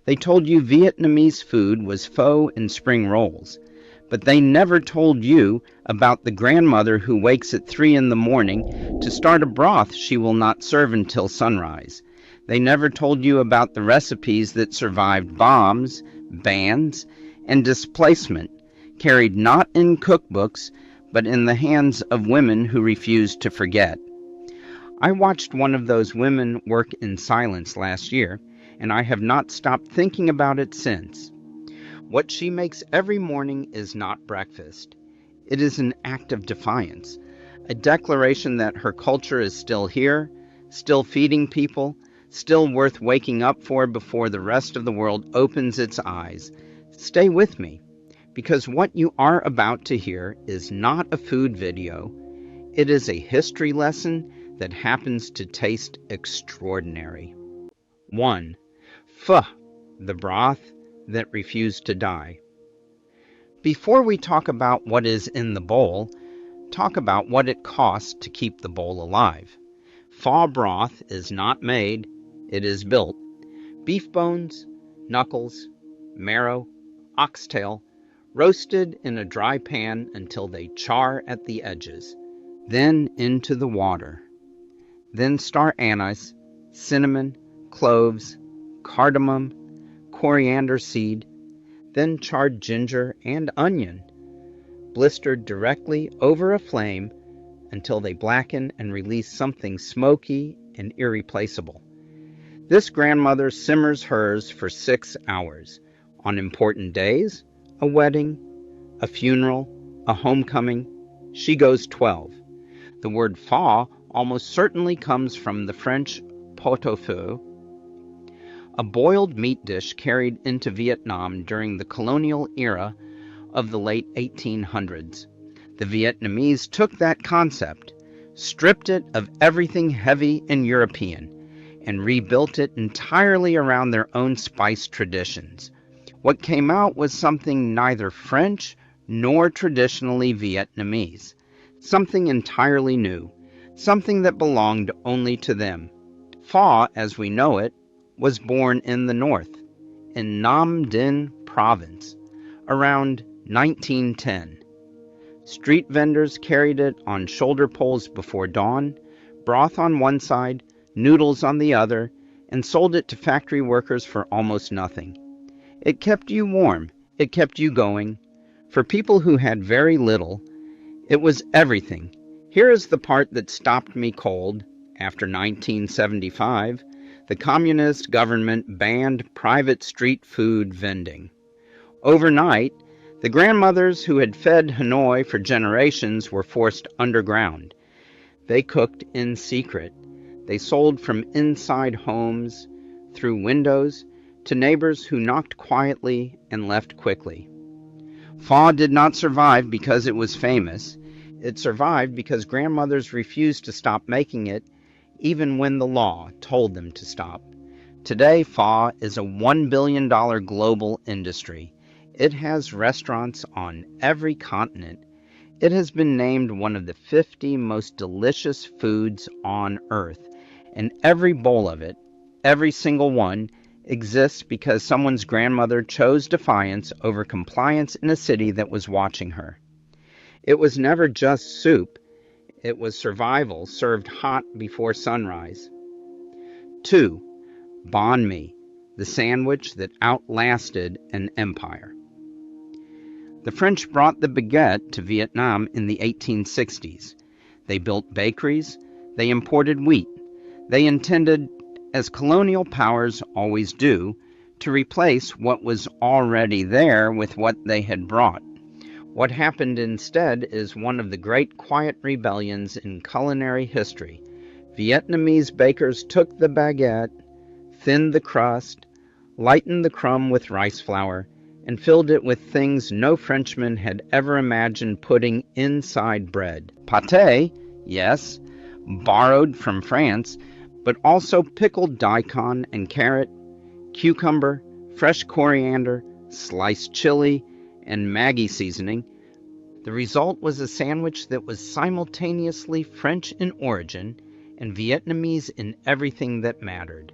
They told you Vietnamese food was pho and spring rolls, but they never told you about the grandmother who wakes at 3 in the morning to start a broth she will not serve until sunrise. They never told you about the recipes that survived bombs, bans, and displacement, carried not in cookbooks, but in the hands of women who refused to forget. I watched one of those women work in silence last year, and I have not stopped thinking about it since. What she makes every morning is not breakfast. It is an act of defiance, a declaration that her culture is still here, still feeding people, still worth waking up for before the rest of the world opens its eyes. Stay with me, because what you are about to hear is not a food video. It is a history lesson that happens to taste extraordinary. 1. Pho, the broth that refused to die. Before we talk about what is in the bowl, talk about what it costs to keep the bowl alive. Pho broth is not made, it is built. Beef bones, knuckles, marrow, oxtail, roasted in a dry pan until they char at the edges. Then into the water. Then star anise, cinnamon, cloves, cardamom, coriander seed, then charred ginger and onion, blistered directly over a flame until they blacken and release something smoky and irreplaceable. This grandmother simmers hers for 6 hours. On important days, a wedding, a funeral, a homecoming, she goes 12. The word pho almost certainly comes from the French pot-au-feu, a boiled meat dish carried into Vietnam during the colonial era of the late 1800s. The Vietnamese took that concept, stripped it of everything heavy and European, and rebuilt it entirely around their own spice traditions. What came out was something neither French nor traditionally Vietnamese, something entirely new, something that belonged only to them. Pho, as we know it, was born in the north, in Nam Dinh province, around 1910. Street vendors carried it on shoulder poles before dawn, broth on one side, noodles on the other, and sold it to factory workers for almost nothing. It kept you warm, it kept you going. For people who had very little, it was everything. Here is the part that stopped me cold. After 1975, the communist government banned private street food vending. Overnight, the grandmothers who had fed Hanoi for generations were forced underground. They cooked in secret. They sold from inside homes, through windows, to neighbors who knocked quietly and left quickly. Pho did not survive because it was famous. It survived because grandmothers refused to stop making it, even when the law told them to stop. Today, pho is a $1 billion global industry. It has restaurants on every continent. It has been named one of the 50 most delicious foods on earth, and every bowl of it, every single one, exists because someone's grandmother chose defiance over compliance in a city that was watching her. It was never just soup. It was survival served hot before sunrise. 2. Banh mi, the sandwich that outlasted an empire. The French brought the baguette to Vietnam in the 1860s. They built bakeries. They imported wheat. They intended, as colonial powers always do, to replace what was already there with what they had brought. What happened instead is one of the great quiet rebellions in culinary history. Vietnamese bakers took the baguette, thinned the crust, lightened the crumb with rice flour, and filled it with things no Frenchman had ever imagined putting inside bread. Pâté, yes, borrowed from France, but also pickled daikon and carrot, cucumber, fresh coriander, sliced chili, and Maggi seasoning. The result was a sandwich that was simultaneously French in origin and Vietnamese in everything that mattered.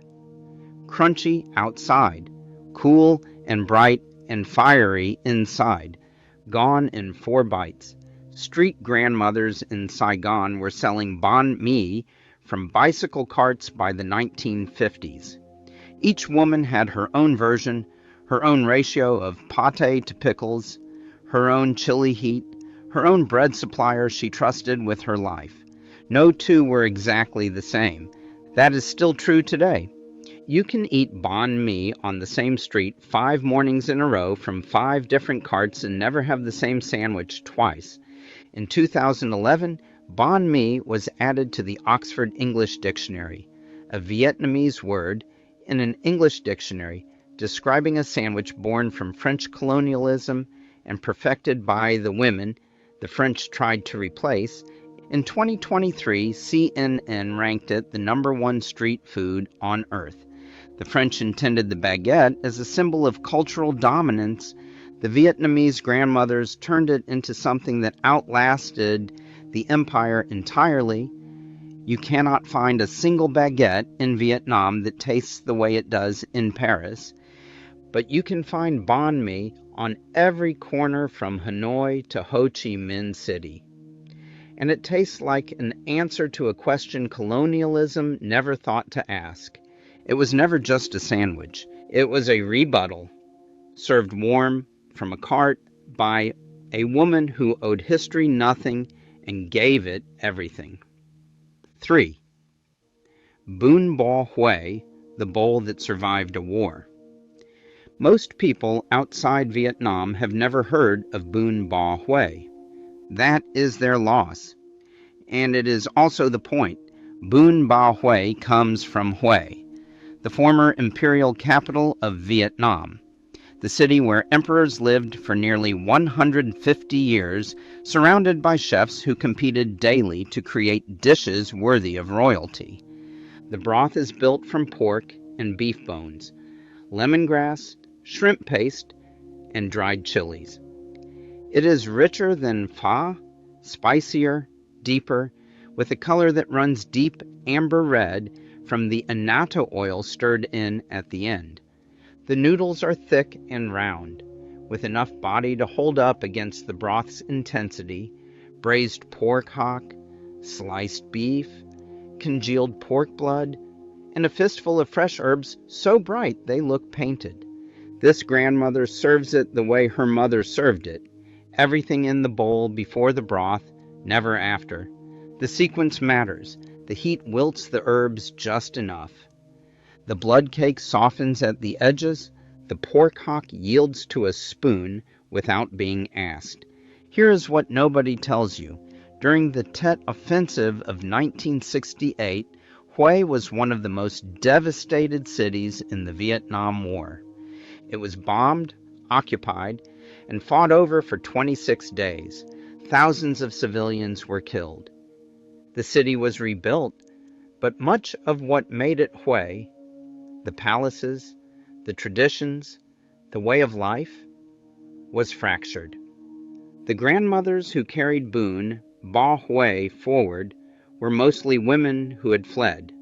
Crunchy outside, cool and bright and fiery inside, gone in 4 bites. Street grandmothers in Saigon were selling banh mi from bicycle carts by the 1950s. Each woman had her own version, her own ratio of pate to pickles, her own chili heat, her own bread supplier she trusted with her life. No two were exactly the same. That is still true today. You can eat banh mi on the same street 5 mornings in a row from 5 different carts and never have the same sandwich twice. In 2011, banh mi was added to the Oxford English Dictionary, a Vietnamese word in an English dictionary describing a sandwich born from French colonialism and perfected by the women the French tried to replace. In 2023, CNN ranked it the #1 street food on earth. The French intended the baguette as a symbol of cultural dominance. The Vietnamese grandmothers turned it into something that outlasted the empire entirely. You cannot find a single baguette in Vietnam that tastes the way it does in Paris, but you can find banh mi on every corner from Hanoi to Ho Chi Minh City. And it tastes like an answer to a question colonialism never thought to ask. It was never just a sandwich. It was a rebuttal, served warm from a cart by a woman who owed history nothing and gave it everything. 3. Bún bò Huế, the bowl that survived a war. Most people outside Vietnam have never heard of Bún bò Huế. That is their loss. And it is also the point. Bún bò Huế comes from Huế, the former imperial capital of Vietnam, the city where emperors lived for nearly 150 years, surrounded by chefs who competed daily to create dishes worthy of royalty. The broth is built from pork and beef bones, lemongrass, shrimp paste, and dried chilies. It is richer than pho, spicier, deeper, with a color that runs deep amber red from the annatto oil stirred in at the end. The noodles are thick and round, with enough body to hold up against the broth's intensity. Braised pork hock, sliced beef, congealed pork blood, and a fistful of fresh herbs so bright they look painted. This grandmother serves it the way her mother served it. Everything in the bowl before the broth, never after. The sequence matters. The heat wilts the herbs just enough. The blood cake softens at the edges. The pork hock yields to a spoon without being asked. Here is what nobody tells you. During the Tet Offensive of 1968, Hue was one of the most devastated cities in the Vietnam War. It was bombed, occupied, and fought over for 26 days. Thousands of civilians were killed. The city was rebuilt, but much of what made it Hue, the palaces, the traditions, the way of life, was fractured. The grandmothers who carried Bún bò Huế forward were mostly women who had fled.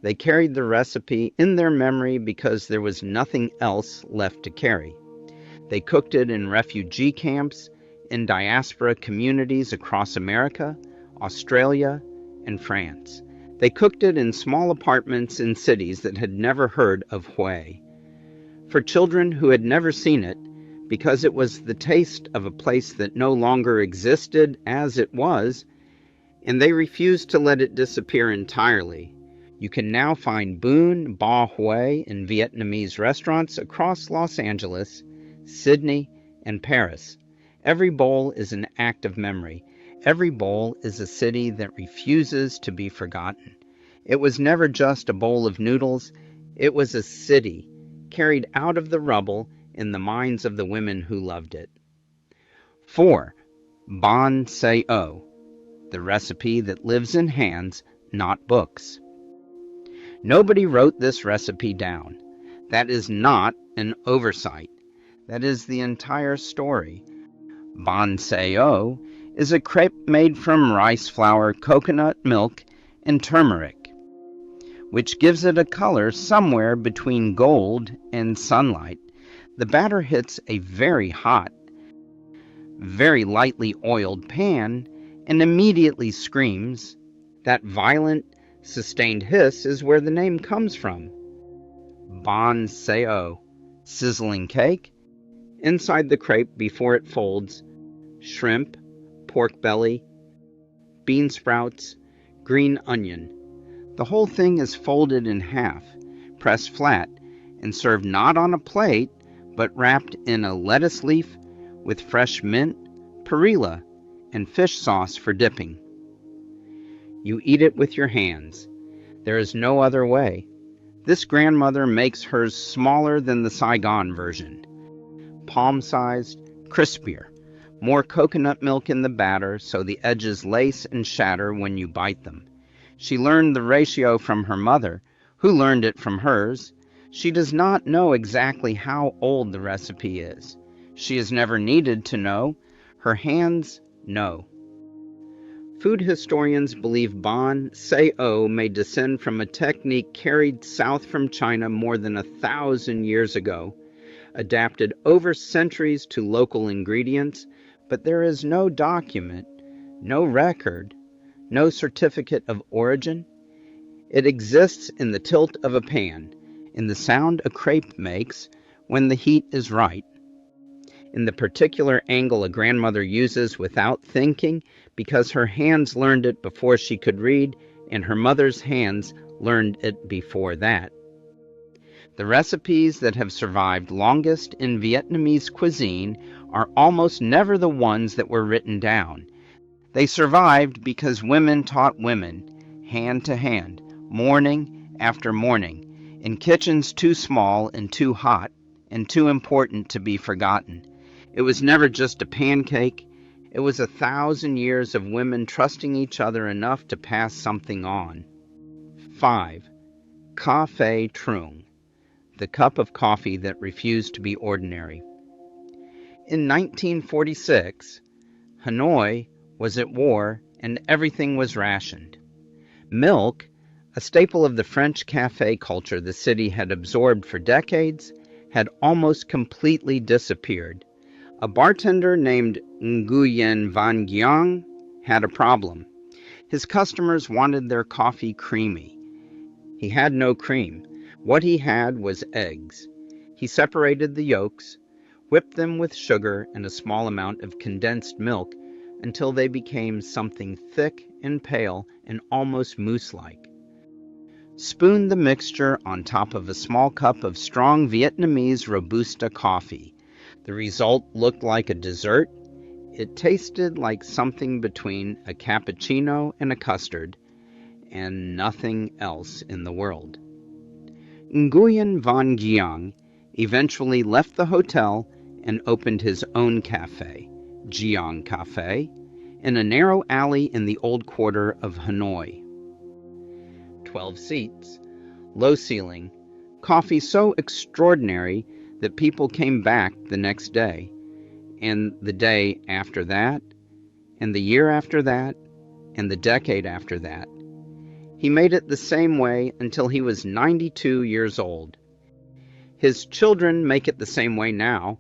They carried the recipe in their memory because there was nothing else left to carry. They cooked it in refugee camps, in diaspora communities across America, Australia, and France. They cooked it in small apartments in cities that had never heard of Hue. For children who had never seen it, because it was the taste of a place that no longer existed as it was, and they refused to let it disappear entirely. You can now find Bún bò Huế in Vietnamese restaurants across Los Angeles, Sydney, and Paris. Every bowl is an act of memory. Every bowl is a city that refuses to be forgotten. It was never just a bowl of noodles. It was a city carried out of the rubble in the minds of the women who loved it. 4. Banh Sao, the recipe that lives in hands, not books. Nobody wrote this recipe down. That is not an oversight. That is the entire story. Banh Sao is a crepe made from rice flour, coconut milk, and turmeric. which gives it a color somewhere between gold and sunlight. The batter hits a very hot, very lightly oiled pan and immediately screams. That violent, sustained hiss is where the name comes from. Banh seo, sizzling cake. Inside the crepe before it folds, shrimp, pork belly, bean sprouts, green onion. The whole thing is folded in half, pressed flat, and served not on a plate, but wrapped in a lettuce leaf with fresh mint, perilla, and fish sauce for dipping. You eat it with your hands. There is no other way. This grandmother makes hers smaller than the Saigon version. Palm-sized, crispier, more coconut milk in the batter so the edges lace and shatter when you bite them. She learned the ratio from her mother, who learned it from hers. She does not know exactly how old the recipe is. She has never needed to know. Her hands know. Food historians believe Banh seo may descend from a technique carried south from China more than 1,000 years ago, adapted over centuries to local ingredients, but there is no document, no record, no certificate of origin. It exists in the tilt of a pan, in the sound a crepe makes when the heat is right, in the particular angle a grandmother uses without thinking because her hands learned it before she could read and her mother's hands learned it before that. The recipes that have survived longest in Vietnamese cuisine are almost never the ones that were written down. They survived because women taught women, hand to hand, morning after morning, in kitchens too small and too hot and too important to be forgotten. It was never just a pancake. It was 1,000 years of women trusting each other enough to pass something on. 5. Café Trung, the cup of coffee that refused to be ordinary. In 1946, Hanoi was at war and everything was rationed. Milk, a staple of the French café culture the city had absorbed for decades, had almost completely disappeared. A bartender named Nguyen Van Giang had a problem. His customers wanted their coffee creamy. He had no cream. What he had was eggs. He separated the yolks, whipped them with sugar and a small amount of condensed milk until they became something thick and pale and almost mousse-like. Spoon the mixture on top of a small cup of strong Vietnamese Robusta coffee. The result looked like a dessert. It tasted like something between a cappuccino and a custard, and nothing else in the world. Nguyen Van Giang eventually left the hotel and opened his own cafe, Giang Cafe, in a narrow alley in the old quarter of Hanoi. 12 seats, low ceiling, coffee so extraordinary that people came back the next day, and the day after that, and the year after that, and the decade after that. He made it the same way until he was 92 years old. His children make it the same way now.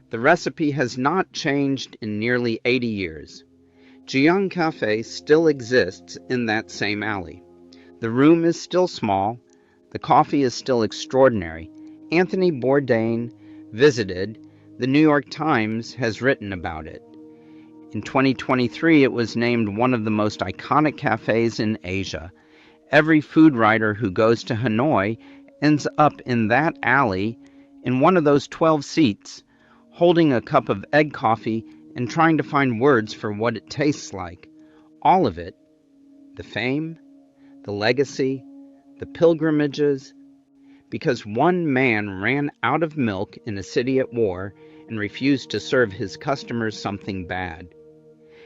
The recipe has not changed in nearly 80 years. Giang Cafe still exists in that same alley. The room is still small. The coffee is still extraordinary. Anthony Bourdain visited. The New York Times has written about it. In 2023, it was named one of the most iconic cafes in Asia. Every food writer who goes to Hanoi ends up in that alley in one of those 12 seats, holding a cup of egg coffee and trying to find words for what it tastes like. All of it. The fame, the legacy, the pilgrimages, because one man ran out of milk in a city at war and refused to serve his customers something bad.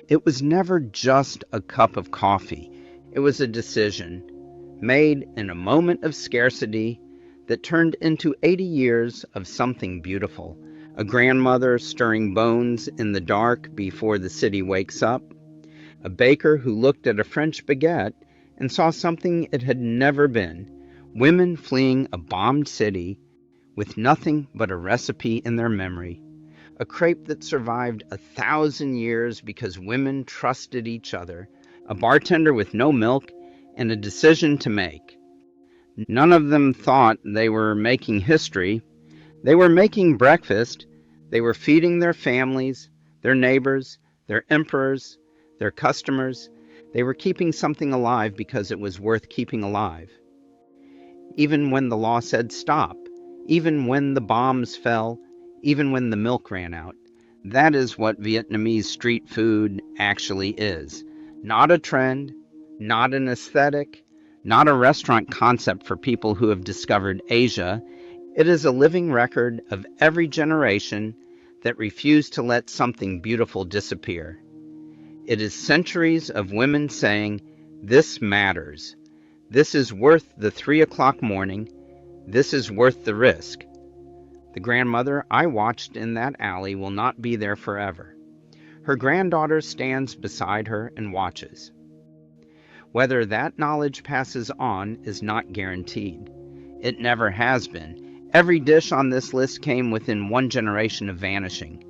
It was never just a cup of coffee. It was a decision made in a moment of scarcity that turned into 80 years of something beautiful. A grandmother stirring bones in the dark before the city wakes up. A baker who looked at a French baguette and saw something it had never been. Women fleeing a bombed city with nothing but a recipe in their memory. A crepe that survived 1,000 years because women trusted each other. A bartender with no milk and a decision to make. None of them thought they were making history. They were making breakfast. They were feeding their families, their neighbors, their emperors, their customers. They were keeping something alive because it was worth keeping alive. Even when the law said stop, even when the bombs fell, even when the milk ran out. That is what Vietnamese street food actually is. Not a trend, not an aesthetic, not a restaurant concept for people who have discovered Asia. It is a living record of every generation that refused to let something beautiful disappear. It is centuries of women saying, "This matters. This is worth the 3 o'clock morning. This is worth the risk." The grandmother I watched in that alley will not be there forever. Her granddaughter stands beside her and watches. Whether that knowledge passes on is not guaranteed. It never has been. Every dish on this list came within one generation of vanishing,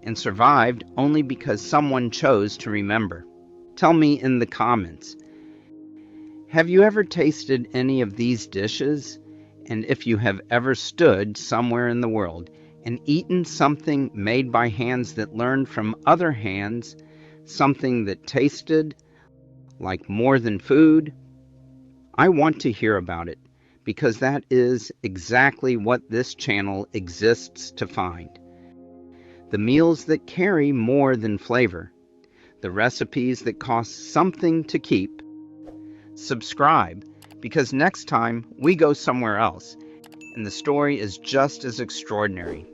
and survived only because someone chose to remember. Tell me in the comments, have you ever tasted any of these dishes? And if you have ever stood somewhere in the world and eaten something made by hands that learned from other hands, something that tasted like more than food, I want to hear about it, because that is exactly what this channel exists to find. The meals that carry more than flavor, the recipes that cost something to keep. Subscribe, because next time we go somewhere else, and the story is just as extraordinary.